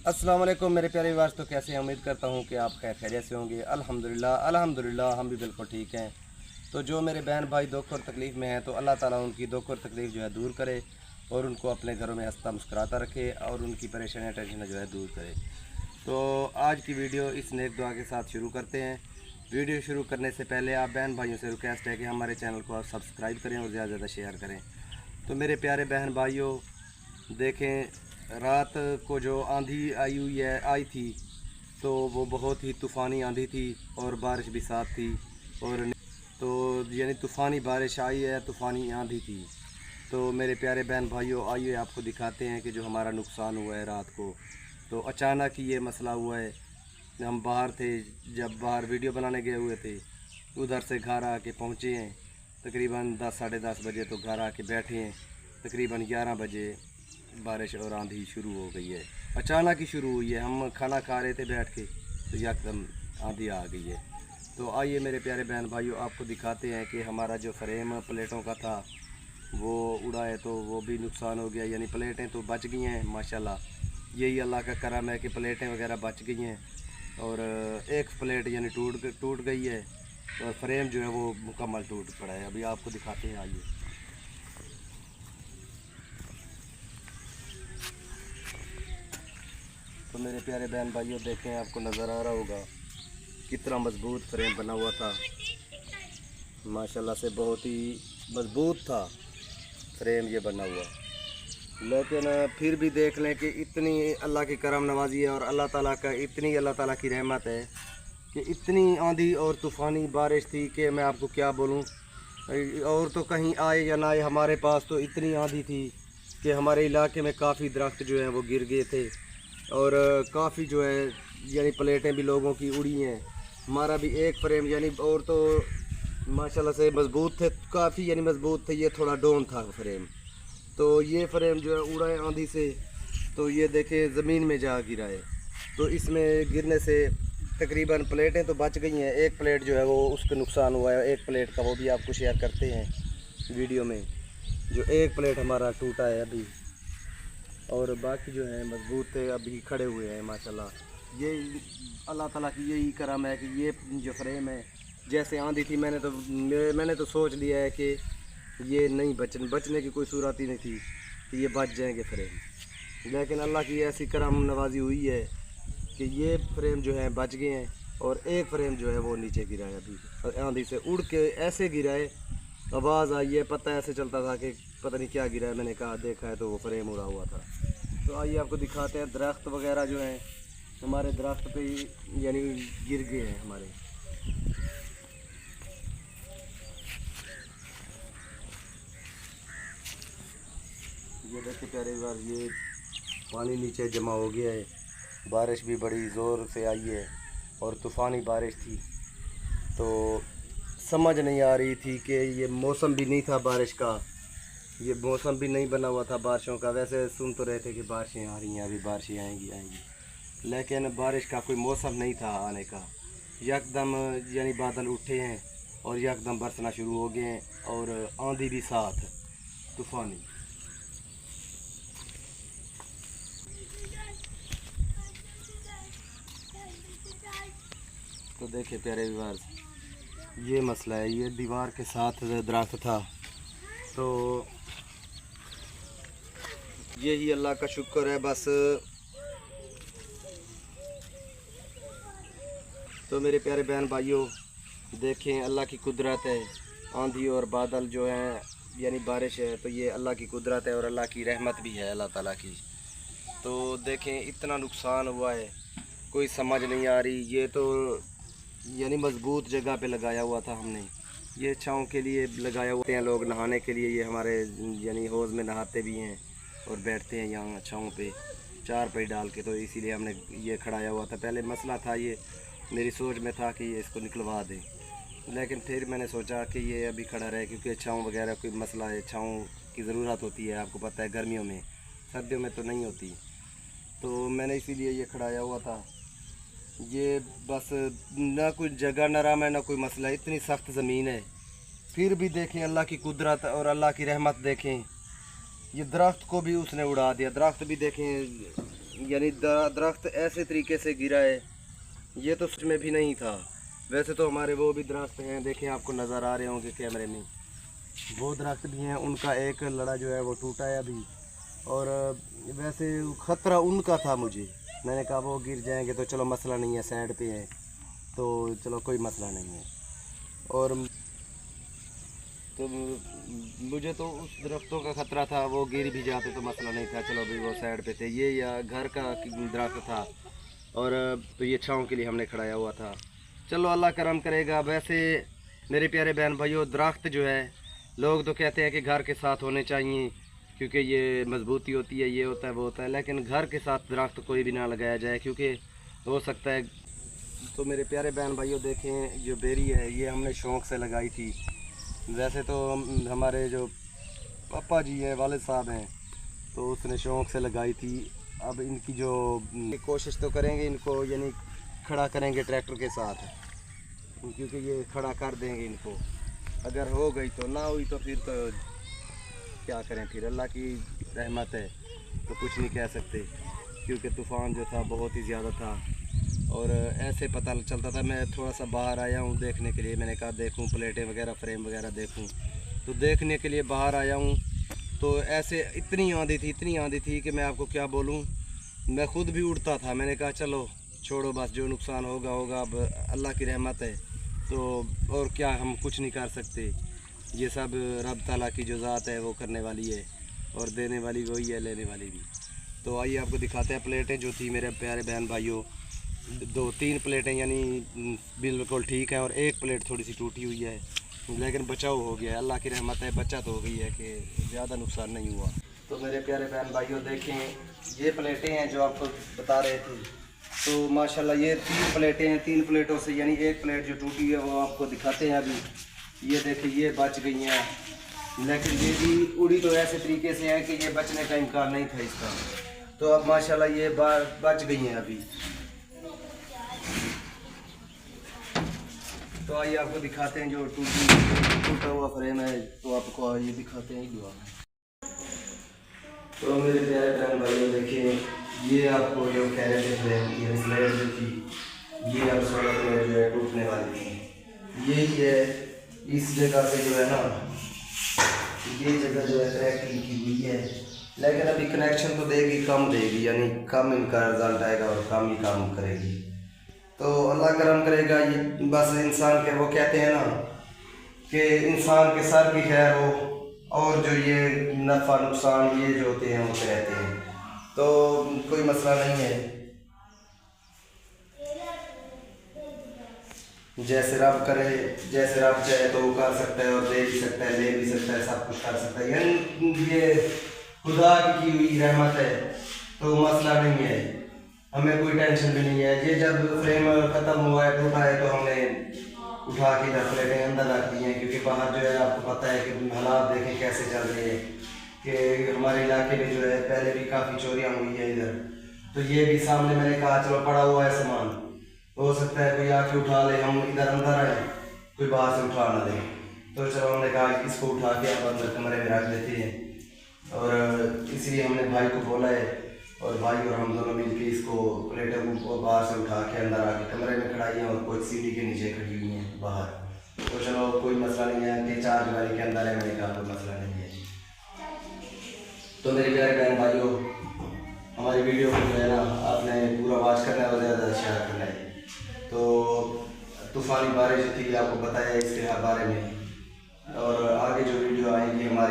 अस्सलाम वालेकुम मेरे प्यारे व्यूअर्स। तो कैसे हैं? उम्मीद करता हूं कि आप खैरियत से होंगे। अल्हम्दुलिल्लाह हम भी बिल्कुल ठीक हैं। तो जो मेरे बहन भाई दुख और तकलीफ़ में हैं, तो अल्लाह ताला उनकी दुख और तकलीफ़ जो है दूर करे और उनको अपने घरों में हंसता मुस्कुराता रखे और उनकी परेशानियाँ टेंशन जो है दूर करे। तो आज की वीडियो इस नेक दुआ के साथ शुरू करते हैं। वीडियो शुरू करने से पहले आप बहन भाइयों से रिक्वेस्ट है कि हमारे चैनल को आप सब्सक्राइब करें और ज़्यादा से ज़्यादा शेयर करें। तो मेरे प्यारे बहन भाइयों, देखें, रात को जो आंधी आई थी, तो वो बहुत ही तूफ़ानी आंधी थी और बारिश भी साथ थी। और तो यानी तूफ़ानी बारिश आई है, तूफ़ानी आंधी थी। तो मेरे प्यारे बहन भाइयों, आइए आपको दिखाते हैं कि जो हमारा नुकसान हुआ है रात को। तो अचानक ही ये मसला हुआ है। हम बाहर थे, जब बाहर वीडियो बनाने गए हुए थे, उधर से घर आके पहुँचे हैं तकरीबन 10 साढ़े 10 बजे। तो घर आके बैठे हैं, तकरीबन 11 बजे बारिश और आंधी शुरू हो गई है। अचानक ही शुरू हुई है। हम खाना खा रहे थे बैठ के, तो यकदम आंधी आ गई है। तो आइए मेरे प्यारे बहन भाइयों, आपको दिखाते हैं कि हमारा जो फ्रेम प्लेटों का था वो उड़ा है, तो वो भी नुकसान हो गया। यानी प्लेटें तो बच गई हैं माशाल्लाह। यही अल्लाह का करम है कि प्लेटें वगैरह बच गई हैं। और एक प्लेट यानी टूट गई है और फ्रेम जो है वो मुकम्मल टूट पड़ा है। अभी आपको दिखाते हैं, आइए। तो मेरे प्यारे बहन भाइयों, देखें, आपको नज़र आ रहा होगा कितना मज़बूत फ्रेम बना हुआ था। माशाल्लाह से बहुत ही मज़बूत था फ्रेम ये बना हुआ। लेकिन फिर भी देख लें कि इतनी अल्लाह की करम नवाजी है और इतनी अल्लाह ताला की रहमत है कि इतनी आंधी और तूफ़ानी बारिश थी कि मैं आपको क्या बोलूं। और तो कहीं आए या ना आए, हमारे पास तो इतनी आंधी थी कि हमारे इलाके में काफ़ी दरख्त जो हैं वो गिर गए थे और काफ़ी जो है यानी प्लेटें भी लोगों की उड़ी हैं। हमारा भी एक फ्रेम यानी, और तो माशाल्लाह से मज़बूत थे काफ़ी, यानी मज़बूत थे। ये थोड़ा डाउन था फ्रेम, तो ये फ्रेम जो है उड़ा है आंधी से। तो ये देखे ज़मीन में जा गिरा है। तो इसमें गिरने से तकरीबन प्लेटें तो बच गई हैं। एक प्लेट जो है वो उसका नुकसान हुआ है, एक प्लेट का, वो भी आपको शेयर करते हैं वीडियो में। जो एक प्लेट हमारा टूटा है अभी, और बाकी जो है मजबूत थे, अभी खड़े हुए हैं माशाल्लाह। ये अल्लाह ताला की यही करम है कि ये जो फ्रेम है, जैसे आंधी थी, मैंने तो सोच लिया है कि ये नहीं बचने की कोई सूरत ही नहीं थी कि ये बच जाएंगे फ्रेम। लेकिन अल्लाह की ऐसी करम नवाजी हुई है कि ये फ्रेम जो है बच गए हैं और एक फ्रेम जो है वो नीचे गिरा है अभी आंधी से उड़ के। ऐसे गिरा है, आवाज़ आई है, पता ऐसे चलता था कि पता नहीं क्या गिरा है। मैंने कहा देखा है तो वो फ्रेम उड़ा हुआ था। तो आइए आपको दिखाते हैं दरख्त वगैरह जो हैं हमारे दरख्त पे यानी गिर गए हैं हमारे। ये देखिए प्यारे बार, ये पानी नीचे जमा हो गया है। बारिश भी बड़ी ज़ोर से आई है और तूफ़ानी बारिश थी। तो समझ नहीं आ रही थी कि ये मौसम भी नहीं था बारिश का, ये मौसम भी नहीं बना हुआ था बारिशों का। वैसे सुन तो रहे थे कि बारिशें आ रही हैं, अभी बारिशें आएंगी, लेकिन बारिश का कोई मौसम नहीं था आने का। यकदम यानी बादल उठे हैं और यकदम बरसना शुरू हो गए हैं और आंधी भी साथ तूफ़ानी। तो देखिए प्यारे व्यूअर्स, ये मसला है। ये दीवार के साथ दरख्त था, तो यही अल्लाह का शुक्र है बस। तो मेरे प्यारे बहन भाइयों, देखें अल्लाह की कुदरत है। आंधी और बादल जो हैं यानी बारिश है, तो ये अल्लाह की कुदरत है और अल्लाह की रहमत भी है अल्लाह ताला की। तो देखें इतना नुकसान हुआ है, कोई समझ नहीं आ रही। ये तो यानी मज़बूत जगह पे लगाया हुआ था हमने, ये छाँव के लिए लगाया हुआ हैं लोग नहाने के लिए। ये हमारे यानी हौज़ में नहाते भी हैं और बैठते हैं यहाँ छाँव पे चार पे डाल के। तो इसीलिए हमने ये खड़ाया हुआ था। पहले मसला था, ये मेरी सोच में था कि ये इसको निकलवा दें, लेकिन फिर मैंने सोचा कि ये अभी खड़ा रहे, क्योंकि छाँव वगैरह कोई मसला है, छाँव की ज़रूरत होती है, आपको पता है, गर्मियों में, सर्दियों में तो नहीं होती। तो मैंने इसीलिए ये खड़ाया हुआ था। ये बस ना कोई जगह नरम है ना कोई मसला, इतनी सख्त ज़मीन है। फिर भी देखें अल्लाह की कुदरत और अल्लाह की रहमत। देखें ये दरख्त को भी उसने उड़ा दिया। दरख्त भी देखें यानी दरख्त ऐसे तरीके से गिरा है, ये तो सच में भी नहीं था। वैसे तो हमारे वो भी दरख्त हैं, देखें आपको नज़र आ रहे होंगे कैमरे में, वो दरख्त भी हैं, उनका एक लड़ा जो है वो टूटा है अभी। और वैसे ख़तरा उनका था मुझे, मैंने कहा वो गिर जाएंगे तो चलो मसला नहीं है, साइड पे है तो चलो कोई मसला नहीं है। और तो मुझे तो उस दरख्तों का ख़तरा था, वो गिर भी जाते तो मसला नहीं था, चलो भाई वो साइड पे थे। ये या घर का दरख्त था और तो ये छाँव के लिए हमने खड़ाया हुआ था। चलो अल्लाह करम करेगा। वैसे मेरे प्यारे बहन भाइयों, दरख्त जो है लोग तो कहते हैं कि घर के साथ होने चाहिए क्योंकि ये मजबूती होती है, ये होता है वो होता है, लेकिन घर के साथ दरख्त कोई भी ना लगाया जाए क्योंकि हो सकता है। तो मेरे प्यारे बहन भाइयों देखें, जो बेरी है ये हमने शौक़ से लगाई थी। वैसे तो हमारे जो पापा जी हैं, वालिद साहब हैं, तो उसने शौक़ से लगाई थी। अब इनकी जो कोशिश तो करेंगे, इनको यानी खड़ा करेंगे ट्रैक्टर के साथ, क्योंकि ये खड़ा कर देंगे इनको। अगर हो गई तो, ना हुई तो फिर तो क्या करें, फिर अल्लाह की रहमत है तो कुछ नहीं कह सकते, क्योंकि तूफ़ान जो था बहुत ही ज़्यादा था। और ऐसे पता चलता था, मैं थोड़ा सा बाहर आया हूँ देखने के लिए, मैंने कहा देखूँ प्लेटें वगैरह, फ्रेम वगैरह देखूँ, तो देखने के लिए बाहर आया हूँ तो ऐसे इतनी आंधी थी कि मैं आपको क्या बोलूँ, मैं खुद भी उड़ता था। मैंने कहा चलो छोड़ो बस, जो नुकसान होगा होगा, अब अल्लाह की रहमत है तो और क्या, हम कुछ नहीं कर सकते। ये सब रब ताला की जो ज़ात है वो करने वाली है, और देने वाली वही है, लेने वाली भी। तो आइए आपको दिखाते हैं प्लेटें जो थी मेरे प्यारे बहन भाइयों। 2-3 प्लेटें यानी बिल्कुल ठीक है और एक प्लेट थोड़ी सी टूटी हुई है, लेकिन बचाव हो गया है, अल्लाह की रहमत है, बचत हो गई है कि ज़्यादा नुकसान नहीं हुआ। तो मेरे प्यारे बहन भाइयों देखें, ये प्लेटें हैं जो आपको बता रहे थे। तो माशाल्लाह ये 3 प्लेटें हैं, 3 प्लेटों से यानी एक प्लेट जो टूटी है वो आपको दिखाते हैं अभी। ये देखिए ये बच गई हैं, लेकिन ये भी उड़ी तो ऐसे तरीके से है कि ये बचने का इम्कान नहीं था इसका। तो अब माशाल्लाह ये बच गई हैं अभी। तो आइए आपको दिखाते हैं जो टूटा हुआ फ्रेम है, तो आपको ये दिखाते हैं दुआ। तो मेरे प्यारे बहन भाइयों देखिए, ये आपको जो कह रहे थे फ्रेम, ये प्लेट जो थी ये अब 16 प्लेट जो है टूटने वाली थी। यही है, इस जगह से जो है ना, ये जगह जो है क्रैकिंग की हुई है, लेकिन अभी कनेक्शन तो देगी, कम देगी, यानी कम इनका रिजल्ट आएगा और कम ही काम करेगी। तो अल्लाह करम करेगा। ये बस इंसान के, वो कहते हैं ना कि इंसान के सर की खैर हो, और जो ये नफ़ा नुकसान ये जो होते हैं होते रहते हैं, तो कोई मसला नहीं है। जैसे रब करे, जैसे रब चाहे तो वो कर सकता है, और दे भी सकता है, ले भी सकता है, सब कुछ कर सकता है, यानी ये खुदा की हुई रहमत है, तो मसला नहीं है, हमें कोई टेंशन भी नहीं है। ये जब फ्रेम ख़त्म हुआ है, टूटा है, तो हमने उठा के इधर प्लेटें अंदर रख दी हैं, क्योंकि बाहर जो है आपको पता है कि हालात देखें कैसे चल रहे हैं, कि हमारे इलाके में जो है पहले भी काफ़ी चोरियाँ हुई है इधर। तो ये भी सामने मैंने कहा चलो पड़ा हुआ है सामान, हो सकता है कोई आके उठा ले, हम इधर अंदर आए कोई बाहर से उठा ना दे, तो चलो हमने कहा कि इसको उठा के आप अंदर कमरे में रख देते हैं। और इसलिए हमने भाई को बोला है, और भाई और हम दोनों मिलके इसको प्लेटों को बाहर से उठा के अंदर आके कमरे में खड़ाई हैं, और कुछ सीढ़ी के नीचे खड़ी हुई हैं बाहर। तो चलो कोई मसला नहीं है कि 4 गाड़ी के अंदर है, मैंने कहा कोई मसला नहीं है। तो मेरे प्यारे बहन भाइयों, हमारी वीडियो को जो है ना आपने पूरा वॉच करना है और ज़्यादा शेयर करना है। तो तूफ़ानी बारिश थी, आपको बताया इसके बारे में, और आगे जो वीडियो आएगी हमारी